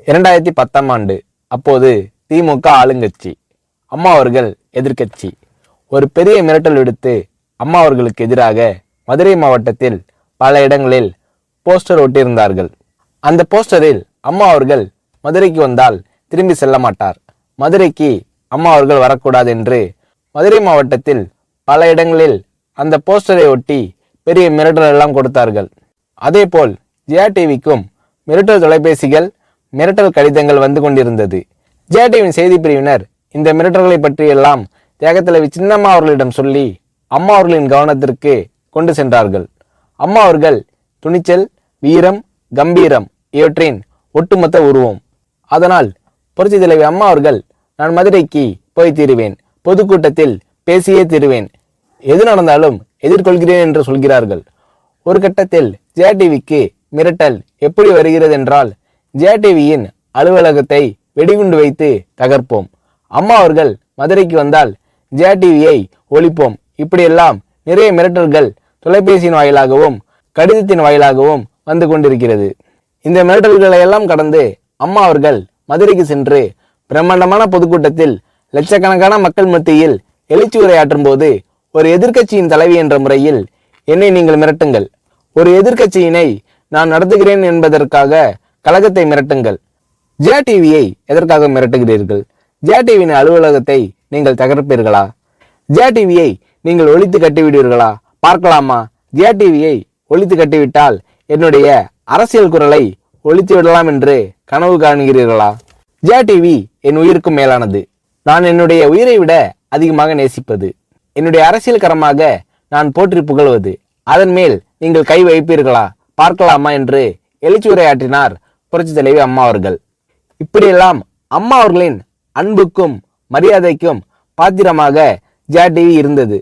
2010ஆம் ஆண்டு. அப்போது திமுக ஆளுங்கட்சி, அம்மா அவர்கள் எதிர்க்கட்சி. ஒரு பெரிய மிரட்டல் விடுத்து அம்மா அவர்களுக்கு எதிராக மதுரை மாவட்டத்தில் பல இடங்களில் போஸ்டர் ஒட்டியிருந்தார்கள். அந்த போஸ்டரில் அம்மா அவர்கள் மதுரைக்கு வந்தால் திரும்பி செல்ல மாட்டார், மதுரைக்கு அம்மா அவர்கள் வரக்கூடாது என்று மதுரை மாவட்டத்தில் பல இடங்களில் அந்த போஸ்டரை ஒட்டி பெரிய மிரட்டல் எல்லாம் கொடுத்தார்கள். அதேபோல் ஜெயா டிவிக்கும் மிரட்டல் தொலைபேசிகள், மிரட்டல் கடிதங்கள் வந்து கொண்டிருந்தது. ஜெயா டிவியின் செய்தி பிரிவினர் இந்த மிரட்டல்களை பற்றியெல்லாம் தியாகத்தலைவி சின்னம்மா அவர்களிடம் சொல்லி அம்மா அவர்களின் கவனத்திற்கு கொண்டு சென்றார்கள். அம்மா அவர்கள் துணிச்சல், வீரம், கம்பீரம் இவற்றின் ஒட்டுமொத்த உருவம். அதனால் புரட்சி தலைவி அம்மா அவர்கள், நான் மதுரைக்கு போய் தீருவேன், பொதுக்கூட்டத்தில் பேசியே தீருவேன், எது நடந்தாலும் எதிர்கொள்கிறேன் என்று சொல்கிறார்கள். ஒரு கட்டத்தில் ஜெயா டிவிக்கு மிரட்டல் எப்படி வருகிறது என்றால், ஜெயா டிவியின் அலுவலகத்தை வெடிகுண்டு வைத்து தகர்ப்போம், அம்மா அவர்கள் மதுரைக்கு வந்தால் ஜெயா டிவியை ஒழிப்போம், இப்படியெல்லாம் நிறைய மிரட்டல்கள் தொலைபேசியின் வாயிலாகவும் கடிதத்தின் வாயிலாகவும் வந்து கொண்டிருக்கிறது. இந்த மிரட்டல்களை எல்லாம் கடந்து அம்மா அவர்கள் மதுரைக்கு சென்று பிரம்மாண்டமான பொதுக்கூட்டத்தில் லட்சக்கணக்கான மக்கள் மத்தியில் எழுச்சி உரையாற்றும் போது, ஒரு எதிர்க்கட்சியின் தலைவி என்ற முறையில் என்னை நீங்கள் மிரட்டுங்கள், ஒரு எதிர்க்கட்சியினை நான் நடத்துகிறேன் என்பதற்காக கழகத்தை மிரட்டுங்கள், ஜெயா டிவியை எதற்காக மிரட்டுகிறீர்கள், ஜெயா டிவியின் அலுவலகத்தை நீங்கள் தகர்ப்பீர்களா, ஜெயா டிவியை நீங்கள் ஒழித்து கட்டிவிடுவீர்களா, பார்க்கலாமா, ஜெயா டிவியை ஒழித்து கட்டிவிட்டால் என்னுடைய அரசியல் குரலை ஒழித்து விடலாம் என்று கனவு காணுகிறீர்களா? ஜெயா டிவி என் உயிருக்கும் மேலானது, நான் என்னுடைய உயிரை விட அதிகமாக நேசிப்பது, என்னுடைய அரசியல் கரமாக நான் போற்றி புகழ்வது, அதன் மேல் நீங்கள் கை வைப்பீர்களா, பார்க்கலாமா என்று எழுச்சி உரையாற்றினார் புரட்சி தலைவி அம்மா அவர்கள். இப்படியெல்லாம் அம்மா அவர்களின் அன்புக்கும் மரியாதைக்கும் பாத்திரமாக ஜெயா டிவி இருந்தது.